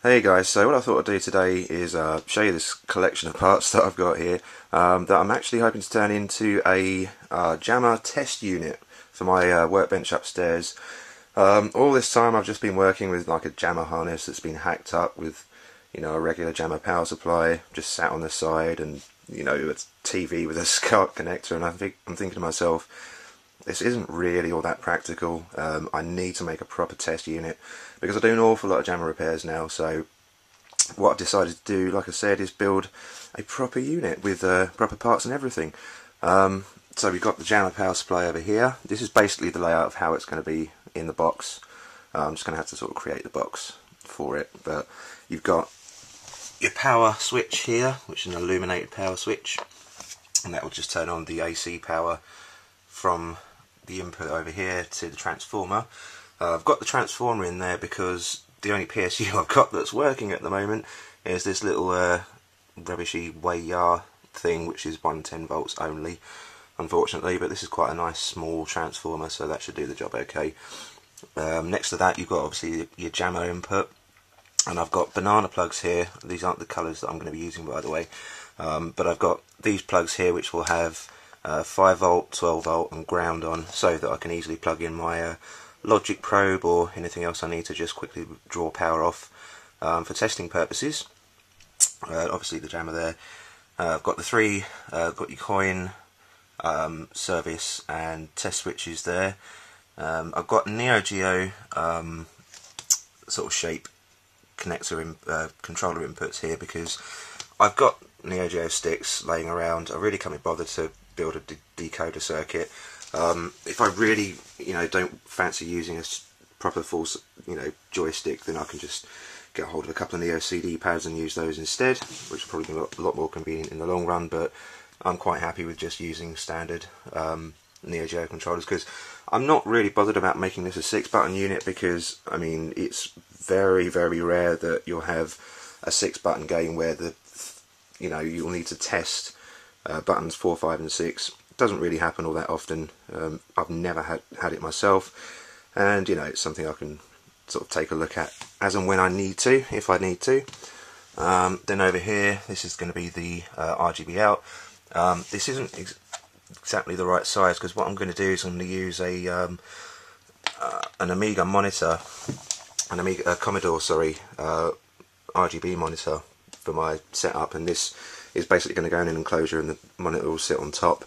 Hey guys, so what I thought I'd do today is show you this collection of parts that I've got here that I'm actually hoping to turn into a JAMMA test unit for my workbench upstairs. All this time I've just been working with like a JAMMA harness that's been hacked up with, you know, a regular JAMMA power supply just sat on the side, and you know, it's TV with a SCART connector, and I'm thinking to myself, this isn't really all that practical. I need to make a proper test unit because I do an awful lot of JAMMA repairs now. So what I've decided to do, like I said, is build a proper unit with proper parts and everything. So we've got the JAMMA power supply over here. This is basically the layout of how it's going to be in the box. I'm just going to have to sort of create the box for it. But you've got your power switch here, which is an illuminated power switch, and that will just turn on the AC power from the input over here to the transformer. I've got the transformer in there because the only PSU I've got that's working at the moment is this little rubbishy Wayar thing, which is 110 volts only, unfortunately, but this is quite a nice small transformer, so that should do the job okay. Next to that you've got obviously your JAMMA input, and I've got banana plugs here. These aren't the colours that I'm going to be using, by the way, but I've got these plugs here which will have 5 volt, 12 volt and ground on, so that I can easily plug in my logic probe or anything else I need to just quickly draw power off for testing purposes. Obviously the JAMMA there. I've got the three, got your coin, service and test switches there. I've got Neo Geo sort of shape connector controller inputs here because I've got Neo Geo sticks laying around. I really can't be bothered to build a decoder circuit. If I really, you know, don't fancy using a proper full, you know, joystick, then I can just get hold of a couple of Neo CD pads and use those instead, which will probably be a lot more convenient in the long run. But I'm quite happy with just using standard Neo Geo controllers because I'm not really bothered about making this a 6-button unit because, I mean, it's very, very rare that you'll have a 6-button game where you know, you'll need to test buttons 4, 5 and 6. It doesn't really happen all that often. I've never had it myself, and you know, it's something I can sort of take a look at as and when I need to, if I need to. Then over here, this is going to be the RGB out. This isn't exactly the right size because what I'm going to do is I'm going to use an Amiga monitor, a Commodore, sorry, RGB monitor for my setup, and this is basically going to go in an enclosure and the monitor will sit on top.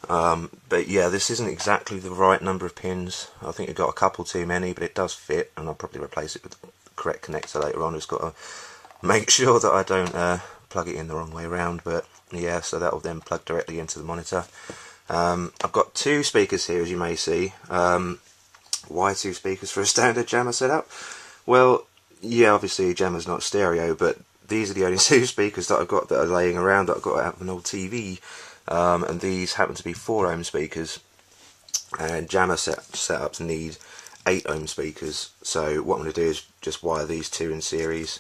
But yeah, this isn't exactly the right number of pins. I think I've got a couple too many, but it does fit, and I'll probably replace it with the correct connector later on. Just got to make sure that I don't plug it in the wrong way around. But yeah, so that will then plug directly into the monitor. I've got 2 speakers here, as you may see. Why 2 speakers for a standard JAMMA setup? Well, yeah, obviously JAMMA's not stereo, but these are the only 2 speakers that I've got that are laying around that I've got out of an old TV, and these happen to be 4 ohm speakers, and JAMMA setups need 8 ohm speakers. So what I'm going to do is just wire these 2 in series,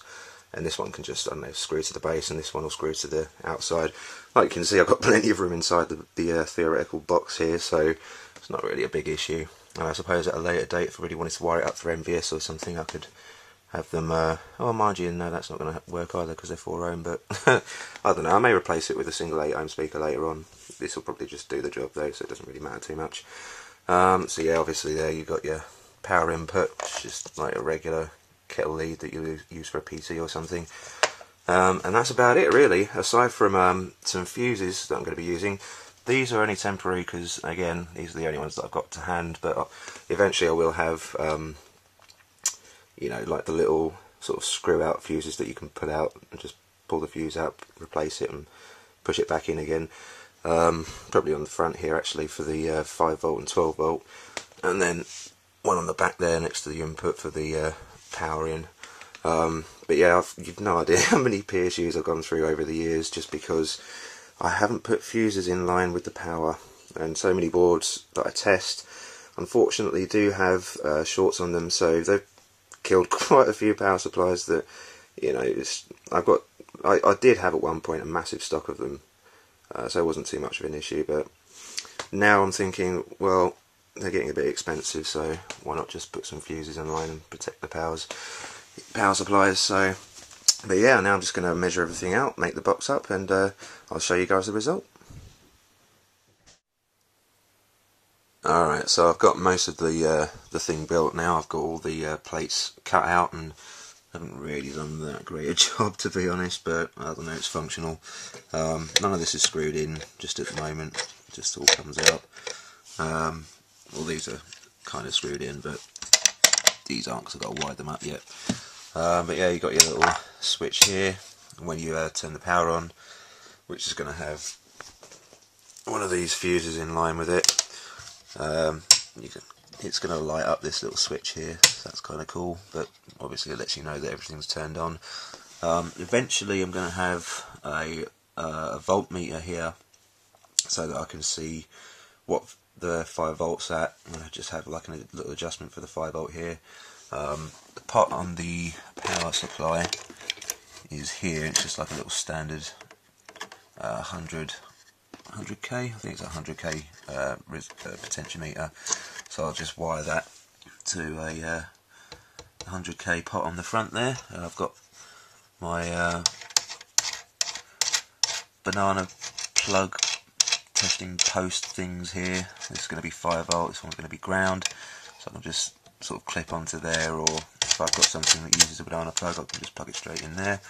and this one can just, I don't know, screw to the base, and this one will screw to the outside. Like you can see, I've got plenty of room inside the theoretical box here, so it's not really a big issue. And I suppose at a later date, if I really wanted to wire it up for MVS or something, I could have them, oh mind you, no, that's not going to work either because they're 4 ohm, but I don't know, I may replace it with a single 8 ohm speaker later on. This will probably just do the job though, so it doesn't really matter too much. So yeah, obviously there you've got your power input, which is just like a regular kettle lead that you use for a PC or something. And that's about it really, aside from some fuses that I'm going to be using. These are only temporary because, again, these are the only ones that I've got to hand, but eventually I will have you know, like the little sort of screw out fuses that you can pull out and just pull the fuse out, replace it and push it back in again. Probably on the front here actually for the 5 volt and 12 volt, and then one on the back there next to the input for the power in. But yeah, you've no idea how many PSUs I've gone through over the years just because I haven't put fuses in line with the power, and so many boards that I test unfortunately do have shorts on them, so they've killed quite a few power supplies that, you know, I did have at one point a massive stock of them, so it wasn't too much of an issue. But now I'm thinking, well, they're getting a bit expensive, so why not just put some fuses in line and protect the powers. power supplies. So, but yeah, now I'm just going to measure everything out, make the box up, and I'll show you guys the result. Alright, so I've got most of the thing built now. I've got all the plates cut out, and haven't really done that great a job, to be honest, but I don't know, it's functional. None of this is screwed in just at the moment, just all comes out. All these are kind of screwed in, but these aren't because I've got to wire them up yet. But yeah, you've got your little switch here when you turn the power on, which is going to have one of these fuses in line with it. It's going to light up this little switch here, so that's kind of cool, but obviously it lets you know that everything's turned on. Eventually I'm going to have a voltmeter here so that I can see what the 5 volts at. I'm going to just have like a little adjustment for the 5 volt here. The pot on the power supply is here. It's just like a little standard 100k, I think it's a 100k potentiometer, so I'll just wire that to a 100k pot on the front there. I've got my banana plug testing post things here. This is going to be 5 volt, this one's going to be ground, so I can just sort of clip onto there, or if I've got something that uses a banana plug, I can just plug it straight in there.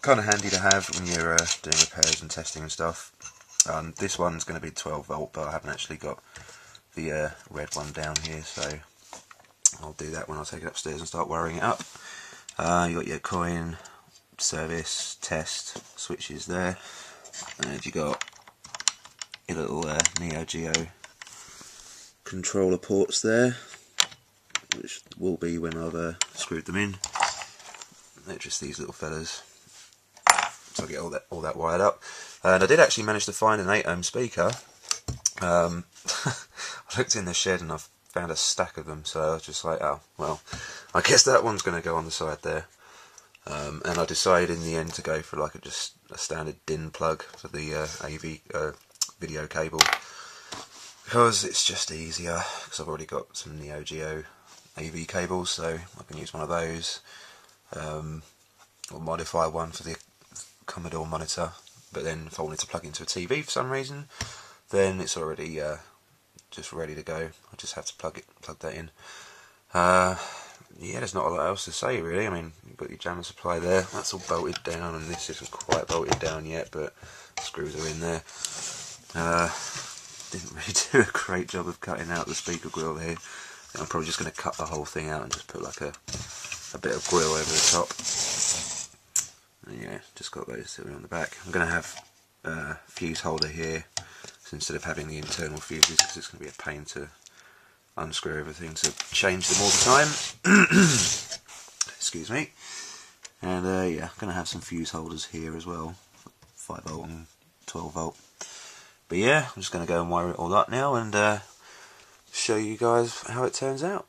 Kind of handy to have when you're doing repairs and testing and stuff. This one's going to be 12 volt, but I haven't actually got the red one down here, so I'll do that when I take it upstairs and start wiring it up. You got your coin, service, test switches there, and you got your little Neo Geo controller ports there, which will be when I've screwed them in. They're just these little fellas. So I get all that wired up, and I did actually manage to find an 8 ohm speaker. I looked in the shed and I found a stack of them, so I was just like, oh well, I guess that one's going to go on the side there. And I decided in the end to go for like just a standard DIN plug for the AV video cable, because it's just easier, because I've already got some Neo Geo AV cables, so I can use one of those, or modify one for the Commodore monitor. But then if I wanted to plug into a TV for some reason, then it's already just ready to go. I just have to plug that in. Yeah, there's not a lot else to say really. I mean, you've got your JAMMA supply there, that's all bolted down, and this isn't quite bolted down yet, but screws are in there. Didn't really do a great job of cutting out the speaker grill here. I'm probably just going to cut the whole thing out and just put like a bit of grill over the top. And yeah, just got those two on the back. I'm going to have a fuse holder here, so instead of having the internal fuses, because it's going to be a pain to unscrew everything to change them all the time. Excuse me. And yeah, I'm going to have some fuse holders here as well, 5 volt and 12 volt. But yeah, I'm just going to go and wire it all up now and show you guys how it turns out.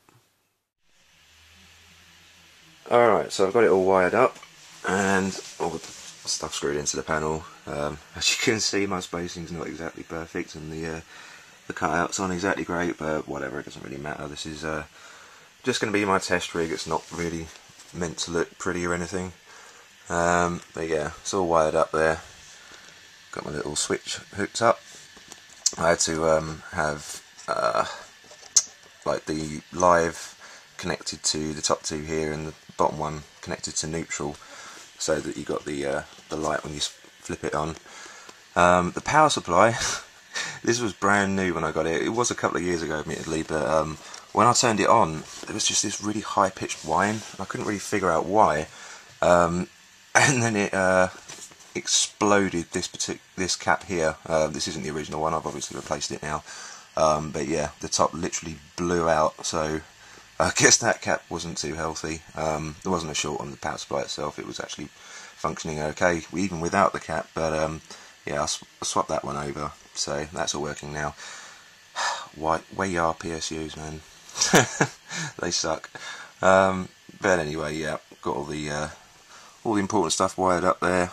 Alright, so I've got it all wired up and all the stuff screwed into the panel. As you can see, my spacing's not exactly perfect, and the cutouts aren't exactly great, but whatever, it doesn't really matter. This is just going to be my test rig. It's not really meant to look pretty or anything. But yeah, it's all wired up there. Got my little switch hooked up. I had to have like the live connected to the top two here, and the bottom one connected to neutral, so that you got the light when you flip it on. The power supply, this was brand new when I got it. It was a couple of years ago, admittedly, but when I turned it on, there was just this really high-pitched whine. I couldn't really figure out why, and then it exploded. This cap here. This isn't the original one. I've obviously replaced it now. But yeah, the top literally blew out. So I guess that cap wasn't too healthy. There wasn't a short on the power supply itself. It was actually functioning okay, even without the cap. But yeah, I swapped that one over, so that's all working now. Where you are, PSUs, man. They suck. But anyway, yeah, got all the important stuff wired up there,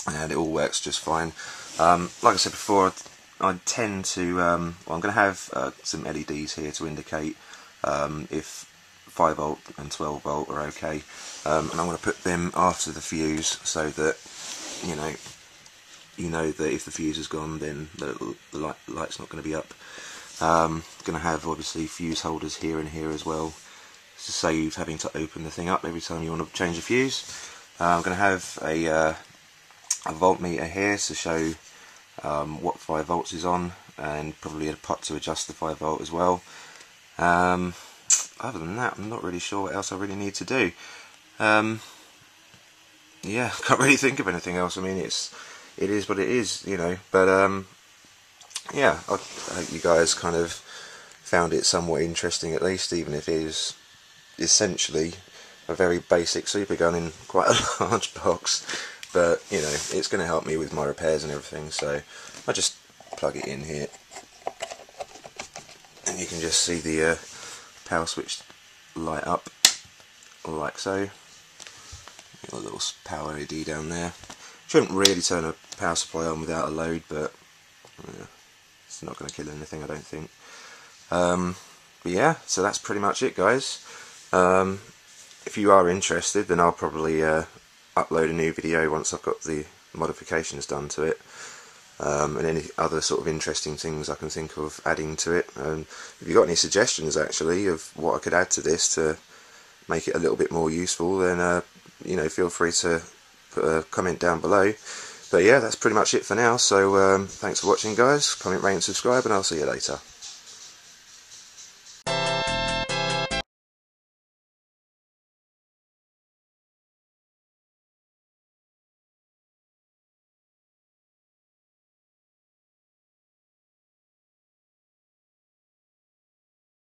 and it all works just fine. Like I said before, I tend to, well, I'm going to have some LEDs here to indicate if 5 volt and 12 volt are okay, and I'm going to put them after the fuse so that you know that if the fuse is gone, then the light's not going to be up. Going to have obviously fuse holders here and here as well, to save having to open the thing up every time you want to change a fuse. I'm going to have a voltmeter here to show what 5 volts is on, and probably a pot to adjust the 5 volt as well. Other than that, I'm not really sure what else I really need to do. Yeah, can't really think of anything else. I mean, it is what it is, you know. But yeah, I hope you guys kind of found it somewhat interesting, at least, even if it is essentially a very basic super gun in quite a large box. But you know, it's going to help me with my repairs and everything, so I just plug it in here, and you can just see the power switch light up like so. Got a little power LED down there. Shouldn't really turn a power supply on without a load, but yeah, it's not going to kill anything, I don't think. But yeah, so that's pretty much it, guys. If you are interested, then I'll probably upload a new video once I've got the modifications done to it, and any other sort of interesting things I can think of adding to it. And if you've got any suggestions actually of what I could add to this to make it a little bit more useful, then you know, feel free to put a comment down below. But yeah, that's pretty much it for now, so thanks for watching, guys. Comment, rate and subscribe, and I'll see you later.